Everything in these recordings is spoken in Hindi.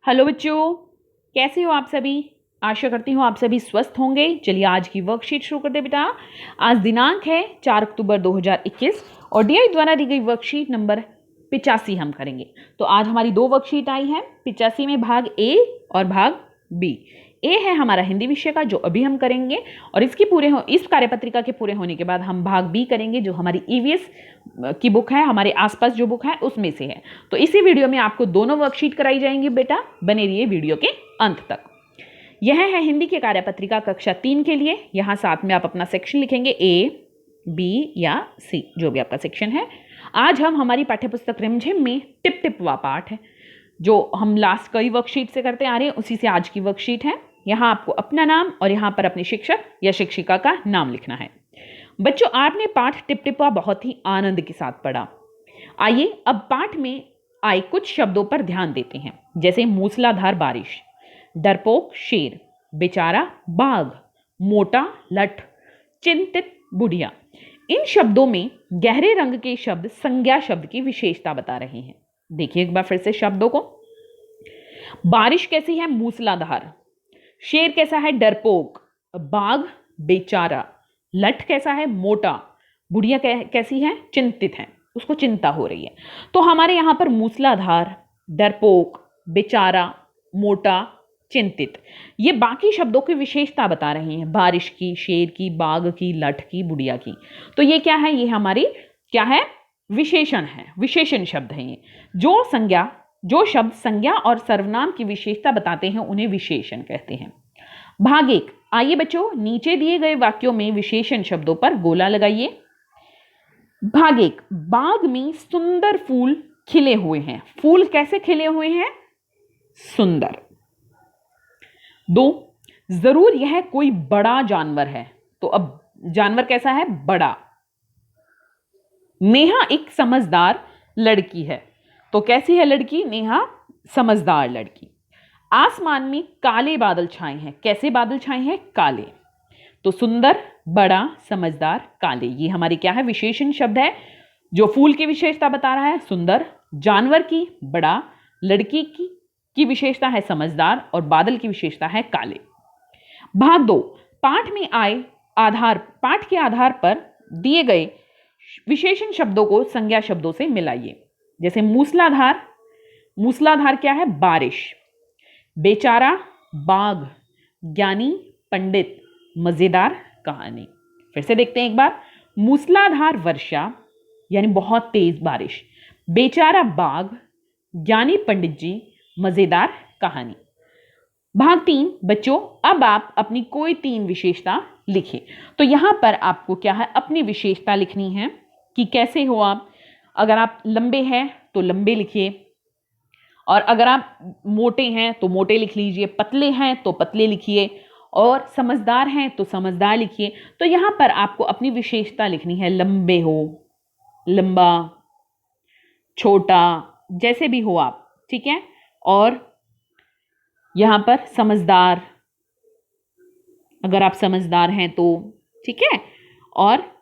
हेलो बच्चों, कैसे हो आप सभी। आशा करती हूँ आप सभी स्वस्थ होंगे। चलिए आज की वर्कशीट शुरू करते बेटा। आज दिनांक है 4 अक्टूबर 2021 और डीआई द्वारा दी गई वर्कशीट नंबर 85 हम करेंगे। तो आज हमारी दो वर्कशीट आई हैं 85 में, भाग ए और भाग बी। ए है हमारा हिंदी विषय का जो अभी हम करेंगे और इस कार्यपत्रिका के पूरे होने के बाद हम भाग बी करेंगे जो हमारी ईवीएस की बुक है, हमारे आसपास जो बुक है उसमें से है। तो इसी वीडियो में आपको दोनों वर्कशीट कराई जाएंगी बेटा, बने रहिए वीडियो के अंत तक। यह है हिंदी के कार्यपत्रिका कक्षा 3 के लिए। यहाँ साथ में आप अपना सेक्शन लिखेंगे ए, बी या सी, जो भी आपका सेक्शन है। आज हम हमारी पाठ्यपुस्तक रिमझिम में टिप टिप वा पाठ है जो हम लास्ट कई वर्कशीट से करते आ रहे हैं, उसी से आज की वर्कशीट है। यहाँ आपको अपना नाम और यहाँ पर अपने शिक्षक या शिक्षिका का नाम लिखना है। बच्चों, आपने पाठ टिप टिपा बहुत ही आनंद के साथ पढ़ा। आइए अब पाठ में आए कुछ शब्दों पर ध्यान देते हैं, जैसे मूसलाधार बारिश, डरपोक शेर, बेचारा बाघ, मोटा लठ, चिंतित बुढ़िया। इन शब्दों में गहरे रंग के शब्द संज्ञा शब्द की विशेषता बता रहे हैं। देखिए एक बार फिर से शब्दों को। बारिश कैसी है? मूसलाधार। शेर कैसा है? डरपोक। बाघ बेचारा। लठ कैसा है? मोटा। बुढ़िया कैसी है? चिंतित है, उसको चिंता हो रही है। तो हमारे यहां पर मूसलाधार, डरपोक, बेचारा, मोटा, चिंतित, ये बाकी शब्दों की विशेषता बता रहे हैं। बारिश की, शेर की, बाघ की, लठ की, बुढ़िया की। तो ये क्या है? ये हमारी क्या है? विशेषण है, विशेषण शब्द है ये। जो शब्द संज्ञा और सर्वनाम की विशेषता बताते हैं उन्हें विशेषण कहते हैं। भाग एक। आइए बच्चों, नीचे दिए गए वाक्यों में विशेषण शब्दों पर गोला लगाइए। भाग एक। बाग में सुंदर फूल खिले हुए हैं। फूल कैसे खिले हुए हैं? सुंदर। 2। जरूर यह कोई बड़ा जानवर है। तो अब जानवर कैसा है? बड़ा। नेहा एक समझदार लड़की है। तो कैसी है लड़की? नेहा समझदार लड़की। आसमान में काले बादल छाए हैं। कैसे बादल छाए हैं? काले। तो सुंदर, बड़ा, समझदार, काले, ये हमारे क्या है? विशेषण शब्द है जो फूल की विशेषता बता रहा है सुंदर, जानवर की बड़ा, लड़की की विशेषता है समझदार और बादल की विशेषता है काले। भाग 2। पाठ के आधार पर दिए गए विशेषण शब्दों को संज्ञा शब्दों से मिलाइए। जैसे मूसलाधार। मूसलाधार क्या है? बारिश। बेचारा बाघ, ज्ञानी पंडित, मजेदार कहानी। फिर से देखते हैं एक बार। मूसलाधार वर्षा यानी बहुत तेज बारिश, बेचारा बाघ, ज्ञानी पंडित जी, मजेदार कहानी। भाग 3। बच्चों, अब आप अपनी कोई 3 विशेषता लिखें। तो यहां पर आपको क्या है? अपनी विशेषता लिखनी है कि कैसे हो आप। अगर आप लंबे हैं तो लंबे लिखिए, और अगर आप मोटे हैं तो मोटे लिख लीजिए, पतले हैं तो पतले लिखिए, और समझदार हैं तो समझदार लिखिए। तो यहां पर आपको अपनी विशेषता लिखनी है। लंबे हो, लंबा, छोटा, जैसे भी हो आप, ठीक है। और यहां पर समझदार, अगर आप समझदार हैं तो, ठीक है। और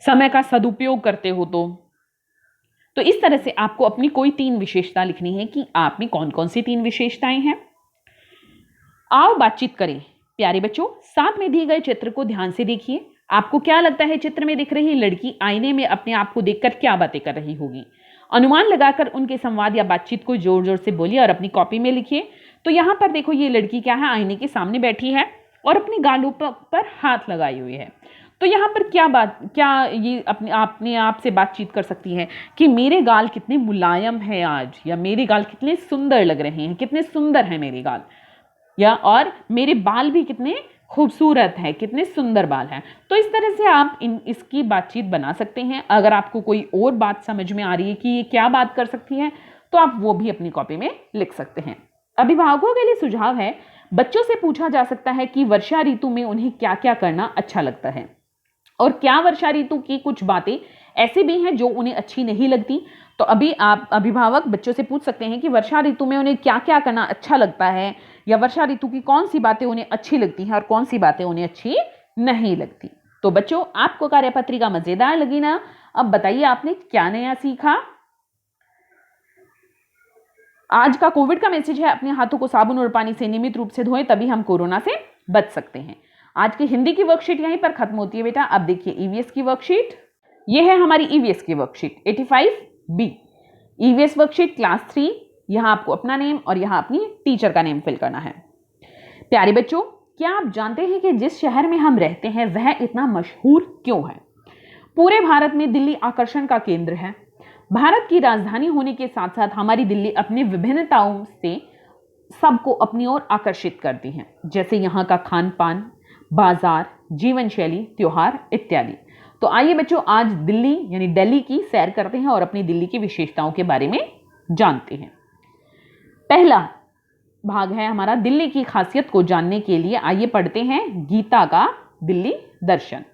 समय का सदुपयोग करते हो तो इस तरह से आपको अपनी कोई 3 विशेषता लिखनी है कि आप में कौन कौन सी 3 विशेषताएं हैं। आओ बातचीत करें। प्यारे बच्चों, साथ में दिए गए चित्र को ध्यान से देखिए। आपको क्या लगता है चित्र में दिख रही लड़की आईने में अपने आप को देखकर क्या बातें कर रही होगी? अनुमान लगाकर उनके संवाद या बातचीत को जोर जोर से बोलिए और अपनी कॉपी में लिखिए। तो यहां पर देखो, ये लड़की क्या है? आईने के सामने बैठी है और अपनी गालों पर हाथ लगाई हुई है। तो यहाँ पर क्या ये अपने आप से बातचीत कर सकती है कि मेरे गाल कितने मुलायम हैं आज, या मेरे गाल कितने सुंदर लग रहे हैं, कितने सुंदर हैं मेरे गाल, या और मेरे बाल भी कितने खूबसूरत हैं, कितने सुंदर बाल हैं। तो इस तरह से आप इसकी बातचीत बना सकते हैं। अगर आपको कोई और बात समझ में आ रही है कि ये क्या बात कर सकती है, तो आप वो भी अपनी कॉपी में लिख सकते हैं। अभिभावकों के लिए सुझाव है, बच्चों से पूछा जा सकता है कि वर्षा ऋतु में उन्हें क्या क्या करना अच्छा लगता है, और क्या वर्षा ऋतु की कुछ बातें ऐसी भी हैं जो उन्हें अच्छी नहीं लगती। तो अभी आप अभिभावक बच्चों से पूछ सकते हैं कि वर्षा ऋतु में उन्हें क्या क्या करना अच्छा लगता है, या वर्षा ऋतु की कौन सी बातें उन्हें अच्छी लगती हैं और कौन सी बातें उन्हें अच्छी नहीं लगती। तो बच्चों, आपको कार्यपत्रिका मजेदार लगी ना? अब बताइए आपने क्या नया सीखा। आज का कोविड का मैसेज है, अपने हाथों को साबुन और पानी से नियमित रूप से धोएं, तभी हम कोरोना से बच सकते हैं। आज की हिंदी की वर्कशीट यहीं पर खत्म होती है बेटा। अब देखिए ईवीएस की वर्कशीट, ये है हमारी ईवीएस की worksheet 85B। EVS worksheet class 3, यहाँ आपको अपना नेम और यहाँ अपनी टीचर का नेम फिल करना है। प्यारे बच्चों, क्या आप जानते हैं कि जिस शहर में हम रहते हैं वह इतना मशहूर क्यों है? पूरे भारत में दिल्ली आकर्षण का केंद्र है। भारत की राजधानी होने के साथ साथ हमारी दिल्ली अपनी विभिन्नताओं से सबको अपनी ओर आकर्षित करती है, जैसे यहाँ का खान पान, बाजार, जीवन शैली, त्योहार इत्यादि। तो आइए बच्चों, आज दिल्ली यानी दिल्ली की सैर करते हैं और अपनी दिल्ली की विशेषताओं के बारे में जानते हैं। पहला भाग है हमारा दिल्ली की खासियत को जानने के लिए। आइए पढ़ते हैं गीता का दिल्ली दर्शन।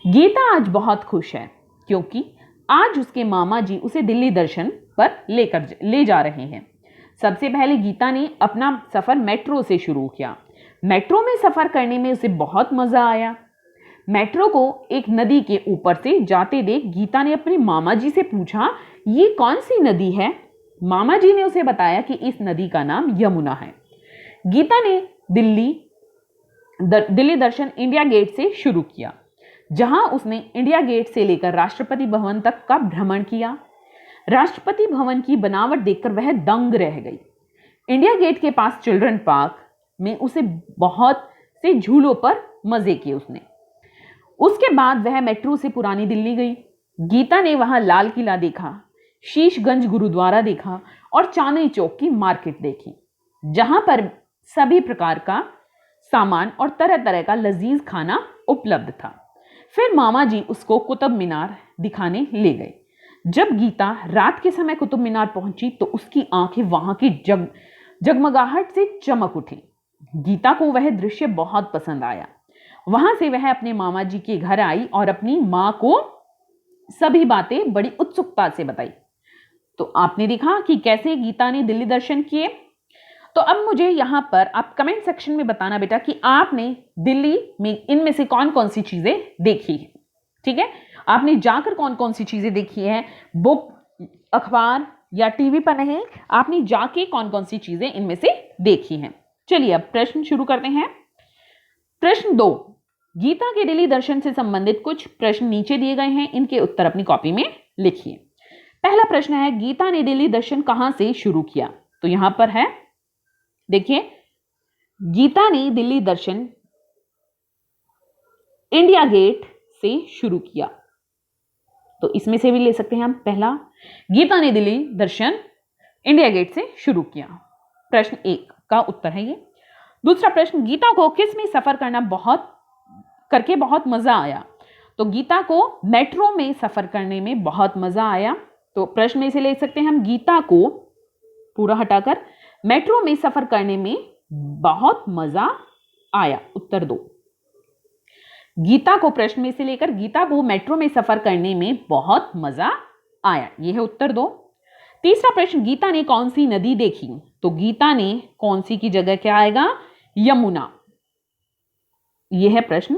गीता आज बहुत खुश है क्योंकि आज उसके मामा जी उसे दिल्ली दर्शन पर ले जा रहे हैं। सबसे पहले गीता ने अपना सफर मेट्रो से शुरू किया। मेट्रो में सफर करने में उसे बहुत मजा आया। मेट्रो को एक नदी के ऊपर से जाते देख गीता ने अपने मामा जी से पूछा, ये कौन सी नदी है? मामा जी ने उसे बताया कि इस नदी का नाम यमुना है। गीता ने दिल्ली दर्शन इंडिया गेट से शुरू किया, जहां उसने इंडिया गेट से लेकर राष्ट्रपति भवन तक का भ्रमण किया। राष्ट्रपति भवन की बनावट देखकर वह दंग रह गई। इंडिया गेट के पास चिल्ड्रन पार्क में उसे बहुत से झूलों पर मजे किए उसने। उसके बाद वह मेट्रो से पुरानी दिल्ली गई। गीता ने वहां लाल किला देखा, शीशगंज गुरुद्वारा देखा और चांदनी चौक की मार्केट देखी, जहां पर सभी प्रकार का सामान और तरह तरह का लजीज खाना उपलब्ध था। फिर मामा जी उसको कुतुब मीनार दिखाने ले गए। जब गीता रात के समय कुतुब मीनार पहुंची तो उसकी आंखें वहां की जगमगाहट से चमक उठी। गीता को वह दृश्य बहुत पसंद आया। वहां से वह अपने मामा जी के घर आई और अपनी मां को सभी बातें बड़ी उत्सुकता से बताई। तो आपने देखा कि कैसे गीता ने दिल्ली दर्शन किए। तो अब मुझे यहां पर आप कमेंट सेक्शन में बताना बेटा कि आपने दिल्ली में इनमें से कौन कौन सी चीजें देखी है। ठीक है, आपने जाकर कौन कौन सी चीजें देखी है, बुक, अखबार या टीवी पर नहीं, आपने जाके कौन कौन सी चीजें इनमें से देखी हैं। चलिए अब प्रश्न शुरू करते हैं। प्रश्न 2, गीता के दिल्ली दर्शन से संबंधित कुछ प्रश्न नीचे दिए गए हैं, इनके उत्तर अपनी कॉपी में लिखिए। पहला प्रश्न है, गीता ने दिल्ली दर्शन कहां से शुरू किया? तो यहां पर है, देखिए, गीता ने दिल्ली दर्शन इंडिया गेट से शुरू किया। तो इसमें से भी ले सकते हैं हम। पहला, गीता ने दिल्ली दर्शन इंडिया गेट से शुरू किया। प्रश्न 1 का उत्तर है ये। दूसरा प्रश्न, गीता को किस में सफर करके बहुत मजा आया? तो गीता को मेट्रो में सफर करने में बहुत मजा आया। तो प्रश्न में से ले सकते हैं हम, गीता को पूरा हटाकर मेट्रो में सफर करने में बहुत मजा आया। उत्तर 2, गीता को प्रश्न में से लेकर गीता को मेट्रो में सफर करने में बहुत मजा आया, यह है उत्तर 2। तीसरा प्रश्न, गीता ने कौन सी नदी देखी? तो गीता ने कौन सी की जगह क्या आएगा? यमुना। यह है प्रश्न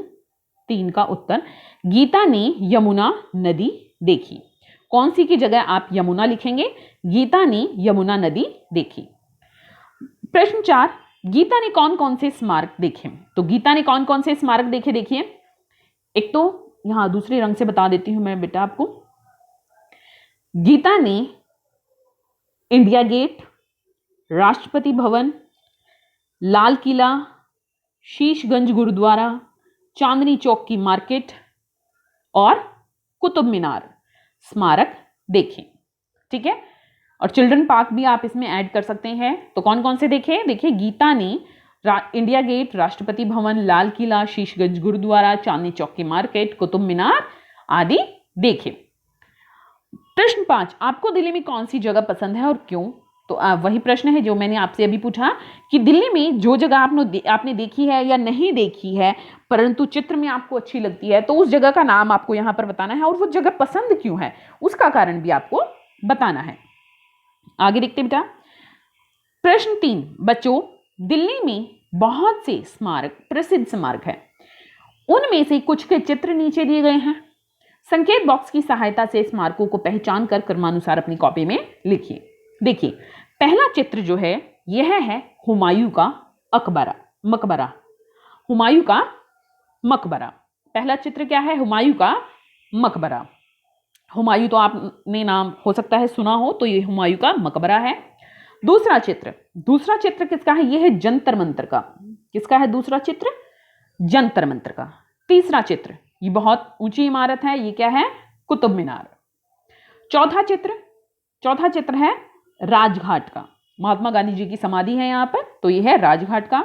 3 का उत्तर। गीता ने यमुना नदी देखी। कौन सी की जगह आप यमुना लिखेंगे? गीता ने यमुना नदी देखी। प्रश्न 4, गीता ने कौन कौन से स्मारक देखे? तो गीता ने कौन कौन से स्मारक देखे? देखिए, एक तो यहां दूसरे रंग से बता देती हूं मैं बेटा आपको। गीता ने इंडिया गेट, राष्ट्रपति भवन, लाल किला, शीशगंज गुरुद्वारा, चांदनी चौक की मार्केट और कुतुब मीनार स्मारक देखें। ठीक है, और चिल्ड्रन पार्क भी आप इसमें ऐड कर सकते हैं। तो कौन कौन से देखे? देखिए, गीता ने इंडिया गेट, राष्ट्रपति भवन, लाल किला, शीशगंज गुरुद्वारा, चांदनी चौक की मार्केट, कुतुब मीनार आदि देखे। प्रश्न 5, आपको दिल्ली में कौन सी जगह पसंद है और क्यों? तो वही प्रश्न है जो मैंने आपसे अभी पूछा कि दिल्ली में जो जगह आपने देखी है या नहीं देखी है परंतु चित्र में आपको अच्छी लगती है, तो उस जगह का नाम आपको यहां पर बताना है और वो जगह पसंद क्यों है उसका कारण भी आपको बताना है। आगे देखते बेटा। प्रश्न 3, बच्चों, दिल्ली में बहुत से प्रसिद्ध स्मारक है, उनमें से कुछ के चित्र नीचे दिए गए हैं। संकेत बॉक्स की सहायता से स्मारकों को पहचान कर क्रमानुसार अपनी कॉपी में लिखिए। देखिए, पहला चित्र जो है यह है हुमायूं का मकबरा। हुमायूं का मकबरा। पहला चित्र क्या है? हुमायूं का मकबरा। हुमायूं तो आपने नाम हो सकता है सुना हो, तो ये हुमायूं का मकबरा है। दूसरा चित्र किसका है? यह है जंतर मंतर का। किसका है दूसरा चित्र? जंतर मंतर का। तीसरा चित्र, ये बहुत ऊंची इमारत है, ये क्या है? कुतुब मीनार। चौथा चित्र है राजघाट का। महात्मा गांधी जी की समाधि है यहाँ पर, तो ये है राजघाट का।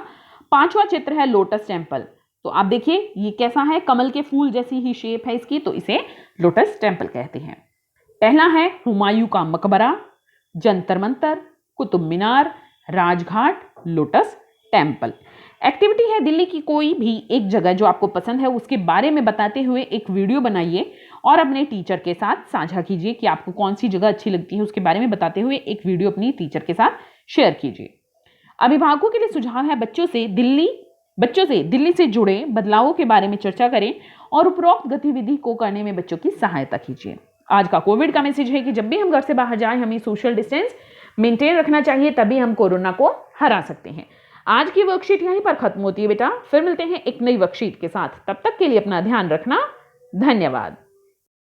पांचवा चित्र है लोटस टेम्पल। तो आप देखिए ये कैसा है? कमल के फूल जैसी ही शेप है इसकी, तो इसे लोटस टेम्पल कहते हैं। पहला है हुमायूं का मकबरा, Jantar Mantar, Qutub Minar, Rajghat, lotus temple. Activity है दिल्ली की कोई भी एक जगह जो आपको पसंद है उसके बारे में बताते हुए एक वीडियो बनाइए और अपने टीचर के साथ साझा कीजिए कि आपको कौन सी जगह अच्छी लगती है, उसके बारे में बताते हुए एक वीडियो अपनी टीचर के साथ शेयर कीजिए। अभिभावकों के लिए सुझाव है बच्चों से दिल्ली से जुड़े बदलावों के बारे में चर्चा करें और उपरोक्त गतिविधि को करने में बच्चों की सहायता कीजिए। आज का कोविड का मैसेज है कि जब भी हम घर से बाहर जाएं हमें सोशल डिस्टेंस मेंटेन रखना चाहिए, तभी हम कोरोना को हरा सकते हैं। आज की वर्कशीट यहीं पर खत्म होती है बेटा, फिर मिलते हैं एक नई वर्कशीट के साथ। तब तक के लिए अपना ध्यान रखना। धन्यवाद।